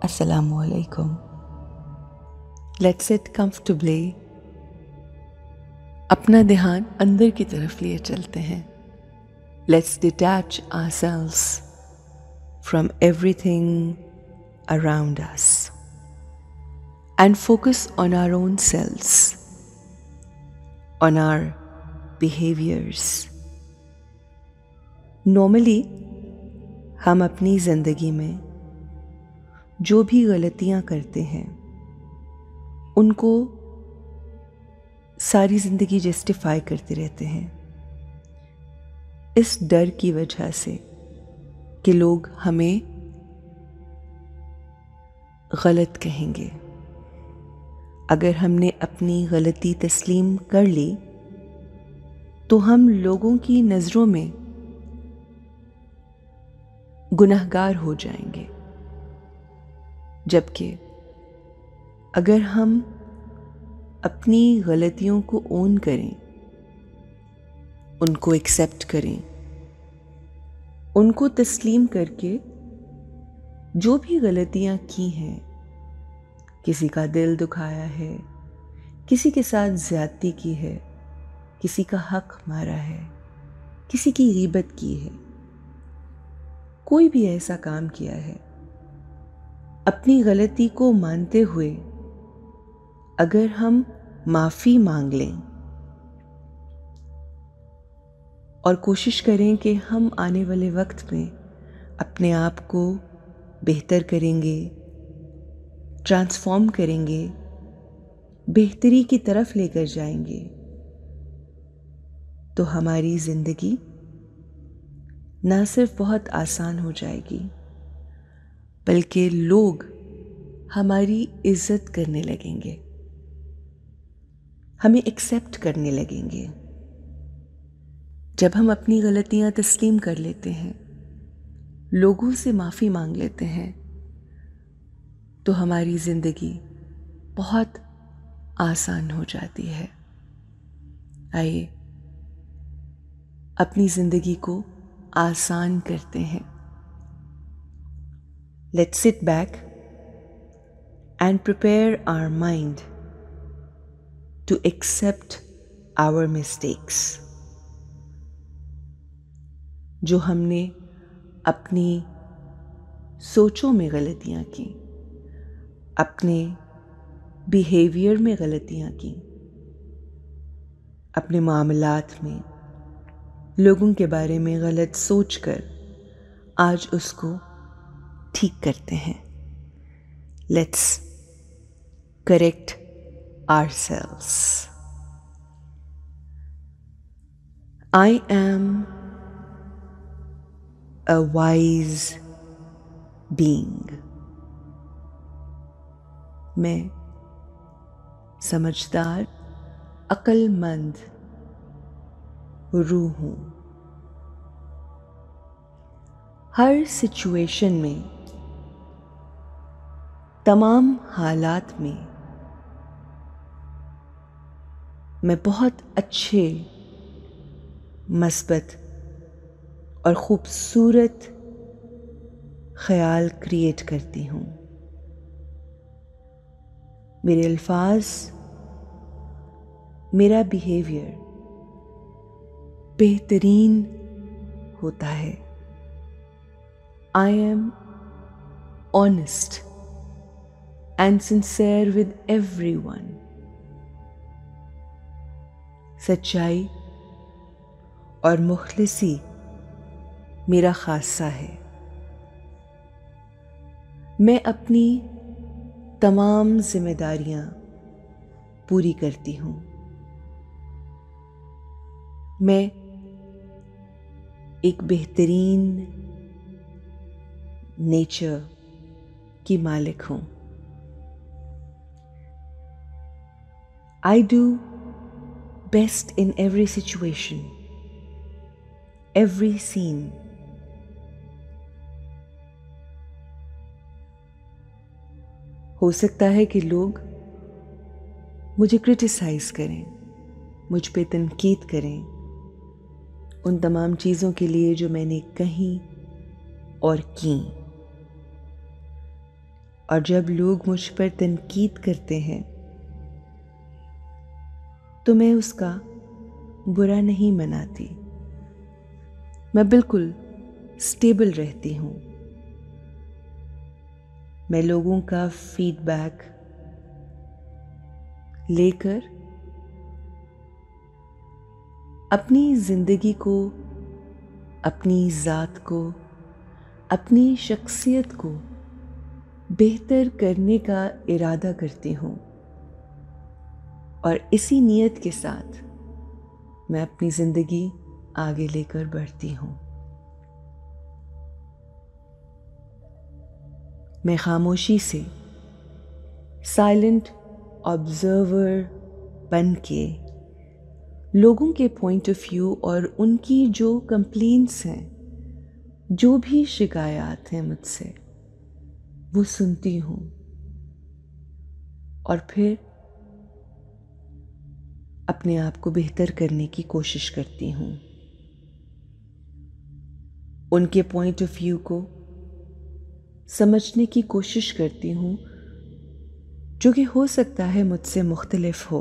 Assalamu alaikum. Let's sit comfortably. अपना ध्यान अंदर की तरफ लिए चलते हैं. Let's detach ourselves from everything around us and focus on our own selves, on our behaviors. Normally, हम अपनी ज़िंदगी में जो भी गलतियां करते हैं उनको सारी ज़िंदगी जस्टिफाई करते रहते हैं, इस डर की वजह से कि लोग हमें गलत कहेंगे. अगर हमने अपनी गलती तस्लीम कर ली तो हम लोगों की नज़रों में गुनहगार हो जाएंगे, जबकि अगर हम अपनी गलतियों को ओन करें, उनको एक्सेप्ट करें, उनको तस्लीम करके जो भी गलतियां की हैं, किसी का दिल दुखाया है, किसी के साथ ज़्यादती की है, किसी का हक मारा है, किसी की गीबत की है, कोई भी ऐसा काम किया है, अपनी गलती को मानते हुए अगर हम माफ़ी मांग लें और कोशिश करें कि हम आने वाले वक्त में अपने आप को बेहतर करेंगे, ट्रांसफॉर्म करेंगे, बेहतरी की तरफ लेकर जाएंगे, तो हमारी ज़िंदगी ना सिर्फ बहुत आसान हो जाएगी बल्कि लोग हमारी इज्जत करने लगेंगे, हमें एक्सेप्ट करने लगेंगे. जब हम अपनी गलतियां तस्लीम कर लेते हैं, लोगों से माफ़ी मांग लेते हैं, तो हमारी ज़िंदगी बहुत आसान हो जाती है. आइए अपनी ज़िंदगी को आसान करते हैं. Let's sit back and prepare our mind to accept our mistakes. जो हमने अपनी सोचों में गलतियां की, अपने बिहेवियर में गलतियां की, अपने मामलात में लोगों के बारे में गलत सोचकर आज उसको ठीक करते हैं. Let's correct ourselves. I am a wise being. मैं समझदार, अक्लमंद रूह हूँ. हर सिचुएशन में, तमाम हालात में मैं बहुत अच्छे, मस्बत और खूबसूरत ख्याल क्रिएट करती हूँ. मेरे अल्फाज, मेरा बिहेवियर बेहतरीन होता है. I am honest and sincere with everyone. सच्चाई और मुखलिसी मेरा खासा है. मैं अपनी तमाम जिम्मेदारियां पूरी करती हूँ. मैं एक बेहतरीन नेचर की मालिक हूँ. I do best in every situation, every scene. हो सकता है कि लोग मुझे क्रिटिसाइज करें, मुझ पे तनकीद करें उन तमाम चीज़ों के लिए जो मैंने कही और की, और जब लोग मुझ पर तनकीद करते हैं तो मैं उसका बुरा नहीं मनाती। मैं बिल्कुल स्टेबल रहती हूँ। मैं लोगों का फीडबैक लेकर अपनी जिंदगी को, अपनी ज़ात को, अपनी शख्सियत को बेहतर करने का इरादा करती हूँ और इसी नीयत के साथ मैं अपनी ज़िंदगी आगे लेकर बढ़ती हूँ। मैं खामोशी से साइलेंट ऑब्जर्वर बन के लोगों के पॉइंट ऑफ व्यू और उनकी जो कंप्लेंट्स हैं, जो भी शिकायत हैं मुझसे, वो सुनती हूँ और फिर अपने आप को बेहतर करने की कोशिश करती हूँ। उनके पॉइंट ऑफ व्यू को समझने की कोशिश करती हूँ, जो कि हो सकता है मुझसे मुख्तलिफ हो,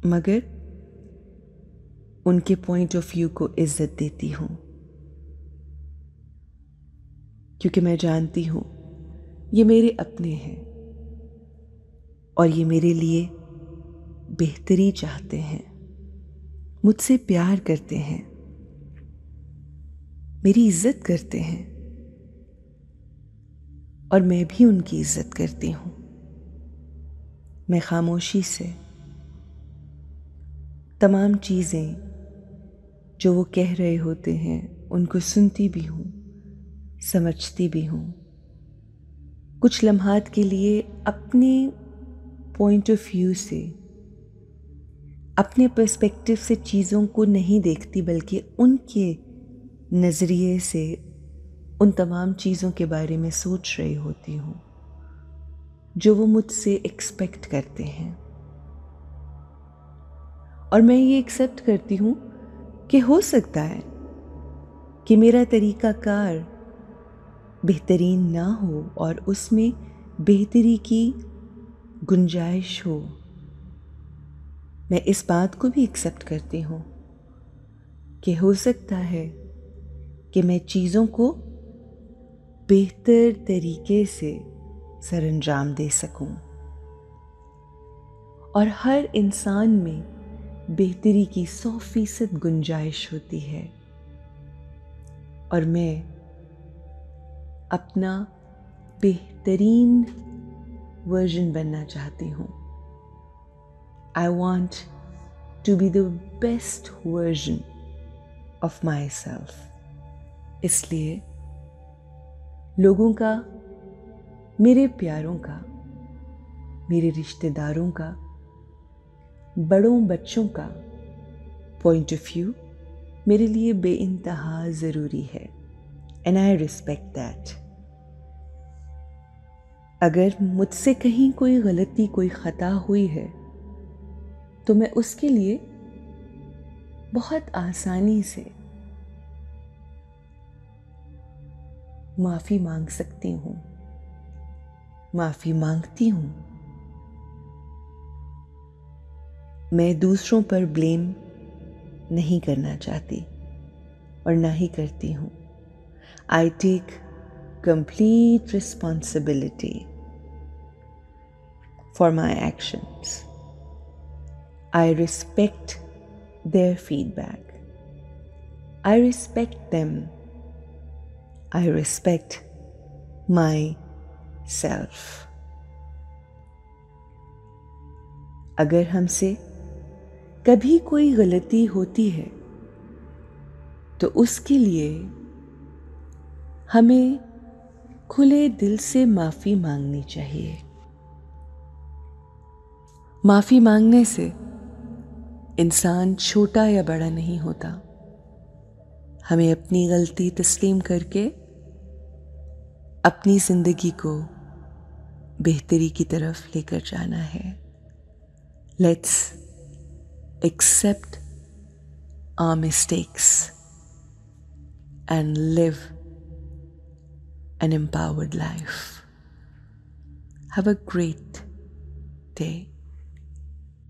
मगर उनके पॉइंट ऑफ व्यू को इज्जत देती हूँ, क्योंकि मैं जानती हूँ ये मेरे अपने हैं और ये मेरे लिए बेहतरी चाहते हैं, मुझसे प्यार करते हैं, मेरी इज्जत करते हैं और मैं भी उनकी इज्जत करती हूँ। मैं खामोशी से तमाम चीज़ें जो वो कह रहे होते हैं उनको सुनती भी हूँ, समझती भी हूँ। कुछ लम्हात के लिए अपने पॉइंट ऑफ व्यू से, अपने पर्सपेक्टिव से चीज़ों को नहीं देखती, बल्कि उनके नज़रिए से उन तमाम चीज़ों के बारे में सोच रही होती हूँ जो वो मुझसे एक्सपेक्ट करते हैं। और मैं ये एक्सेप्ट करती हूँ कि हो सकता है कि मेरा तरीक़ाकार बेहतरीन ना हो और उसमें बेहतरी की गुंजाइश हो। मैं इस बात को भी एक्सेप्ट करती हूँ कि हो सकता है कि मैं चीज़ों को बेहतर तरीके से सरअंजाम दे सकूं और हर इंसान में बेहतरी की 100% गुंजाइश होती है और मैं अपना बेहतरीन वर्जन बनना चाहती हूँ। I want to be the best version of myself। इसलिए लोगों का, मेरे प्यारों का, मेरे रिश्तेदारों का, बड़ों बच्चों का पॉइंट ऑफ व्यू मेरे लिए बेइंतहा ज़रूरी है and I respect that। अगर मुझसे कहीं कोई गलती, कोई ख़ता हुई है तो मैं उसके लिए बहुत आसानी से माफ़ी मांग सकती हूँ, माफ़ी मांगती हूँ। मैं दूसरों पर ब्लेम नहीं करना चाहती और ना ही करती हूँ। I take complete responsibility for my actions। I respect their feedback। I respect them। I respect myself। अगर हमसे कभी कोई गलती होती है तो उसके लिए हमें खुले दिल से माफ़ी मांगनी चाहिए। माफ़ी मांगने से इंसान छोटा या बड़ा नहीं होता। हमें अपनी गलती तस्लीम करके अपनी ज़िंदगी को बेहतरी की तरफ लेकर जाना है। Let's accept our mistakes and live an empowered life. Have a great day.